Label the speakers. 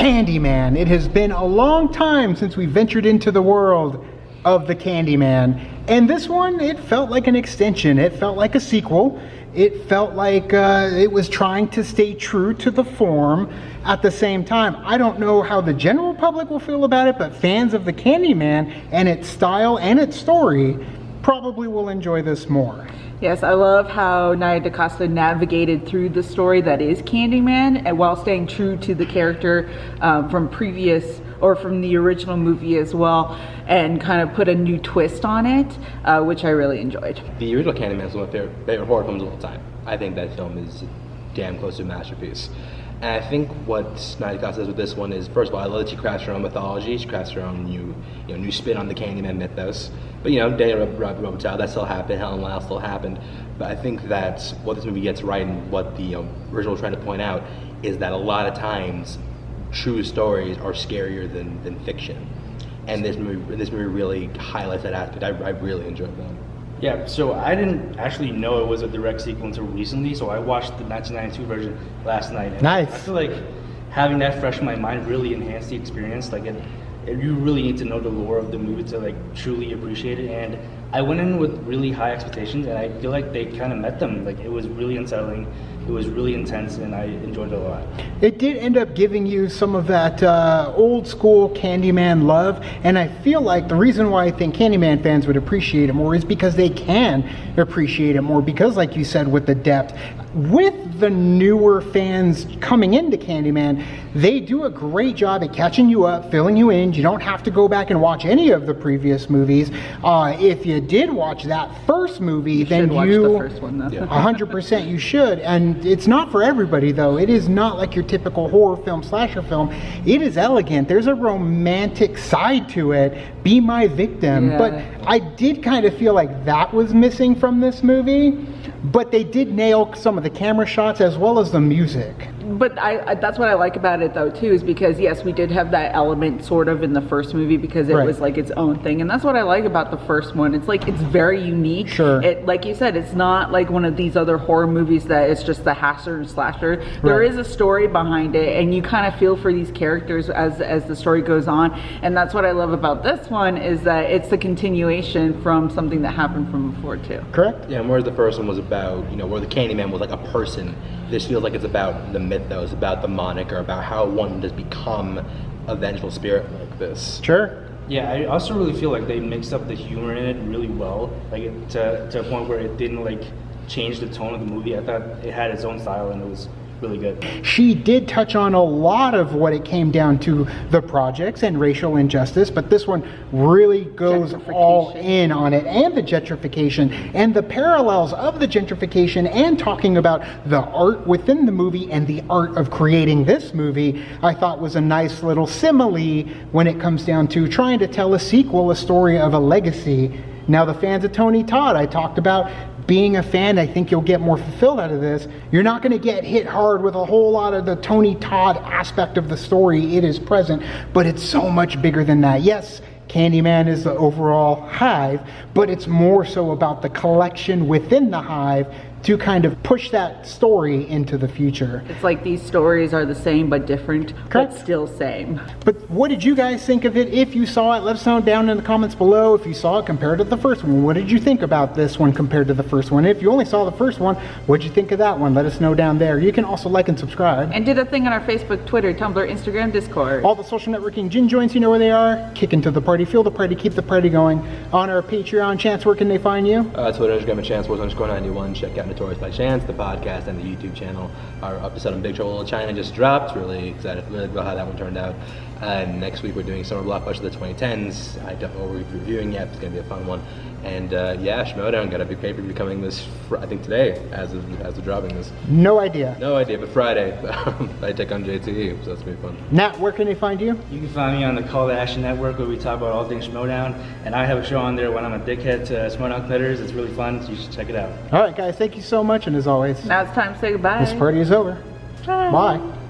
Speaker 1: Candyman. It has been a long time since we ventured into the world of the Candyman. And this one, it felt like an extension. It felt like a sequel. It felt like it was trying to stay true to the form at the same time. I don't know how the general public will feel about it, but fans of the Candyman and its style and its story probably will enjoy this more.
Speaker 2: Yes, I love how Nia DaCosta navigated through the story that is Candyman, and while staying true to the character from previous or from the original movie as well, and kind of put a new twist on it, which I really enjoyed.
Speaker 3: The original Candyman is one of my favorite horror films of all time. I think that film is damn close to a masterpiece. And I think what Nia DaCosta does with this one is, first of all, I love that she crafts her own mythology. She crafts her own new spin on the Candyman mythos. But Daniel Robitel, that still happened. Helen Lyle still happened. But I think that what this movie gets right, and what the original was trying to point out, is that a lot of times true stories are scarier than fiction. And this movie really highlights that aspect. I really enjoyed that.
Speaker 4: Yeah, so I didn't actually know it was a direct sequel until recently, so I watched the 1992 version last night. And
Speaker 1: nice.
Speaker 4: I feel like having that fresh in my mind really enhanced the experience. Like, you really need to know the lore of the movie to like truly appreciate it. And I went in with really high expectations, and I feel like they kind of met them. Like, it was really unsettling. It was really intense, and I enjoyed it a lot.
Speaker 1: It did end up giving you some of that old school Candyman love, and I feel like the reason why I think Candyman fans would appreciate it more is because they can appreciate it more, because like you said, with the depth. With the newer fans coming into Candyman, they do a great job at catching you up, filling you in. You don't have to go back and watch any of the previous movies. If you did watch that first movie, then
Speaker 2: watch the first one, though.
Speaker 1: 100% you should. And it's not for everybody, though. It is not like your typical horror film, slasher film. It is elegant. There's a romantic side to it. Be my victim.
Speaker 2: Yeah.
Speaker 1: But I did kind of feel like that was missing from this movie. But they did nail some of the camera shots as well as the music.
Speaker 2: But that's what I like about it though too, is because yes, we did have that element sort of in the first movie because it was like its own thing, and that's what I like about the first one. It's like it's very unique.
Speaker 1: Sure.
Speaker 2: It, like you said, it's not like one of these other horror movies that it's just the hasher and slasher. There is a story behind it, and you kind of feel for these characters as the story goes on, and that's what I love about this one, is that it's the continuation from something that happened from before too.
Speaker 1: Correct?
Speaker 3: Yeah, and whereas the first one was about, where the Candyman was like a person, this feels like it's about the mythos, about the moniker, about how one does become a vengeful spirit like this.
Speaker 1: Sure.
Speaker 4: Yeah, I also really feel like they mixed up the humor in it really well, like to a point where it didn't like change the tone of the movie. I thought it had its own style, and it was really good.
Speaker 1: She did touch on a lot of what it came down to, the projects and racial injustice, but this one really goes all in on it, and the gentrification and the parallels of the gentrification, and talking about the art within the movie and the art of creating this movie. I thought was a nice little simile when it comes down to trying to tell a sequel, a story of a legacy. Now, the fans of Tony Todd, I talked about being a fan, I think you'll get more fulfilled out of this. You're not going to get hit hard with a whole lot of the Tony Todd aspect of the story. It is present, but it's so much bigger than that. Yes, Candyman is the overall hive, but it's more so about the collection within the hive to kind of push that story into the future.
Speaker 2: It's like these stories are the same but different,
Speaker 1: Correct.
Speaker 2: but still same.
Speaker 1: But what did you guys think of it? If you saw it, let us know down in the comments below. If you saw it compared to the first one, what did you think about this one compared to the first one? If you only saw the first one, what did you think of that one? Let us know down there. You can also like and subscribe.
Speaker 2: And did a thing on our Facebook, Twitter, Tumblr, Instagram, Discord.
Speaker 1: All the social networking gin joints, you know where they are. Kick into the party, feel the party, keep the party going. On our Patreon, Chance, where can they find you?
Speaker 3: Twitter, Instagram, and ChanceWars_91. Check out Notorious by Chance, the podcast, and the YouTube channel. Our episode on Big Trouble in China just dropped. Really excited about how that one turned out. Next week we're doing Summer Blockbuster of the 2010s. I don't know what we're reviewing yet. It's going to be a fun one. And yeah, Schmodown got a big pay-per-view coming this, I think today, as of dropping this.
Speaker 1: No idea.
Speaker 3: No idea, but Friday. I take on JTE, so that's going to be fun.
Speaker 1: Nat, where can they find you?
Speaker 4: You can find me on the Call to Action Network, where we talk about all things Schmodown, and I have a show on there when I'm a dickhead to Schmodown Knitters. It's really fun, so you should check it out.
Speaker 1: All right, guys, thank you so much, and as always,
Speaker 2: Now it's time to say goodbay.
Speaker 1: this party is over.
Speaker 2: Bye.
Speaker 1: Bye.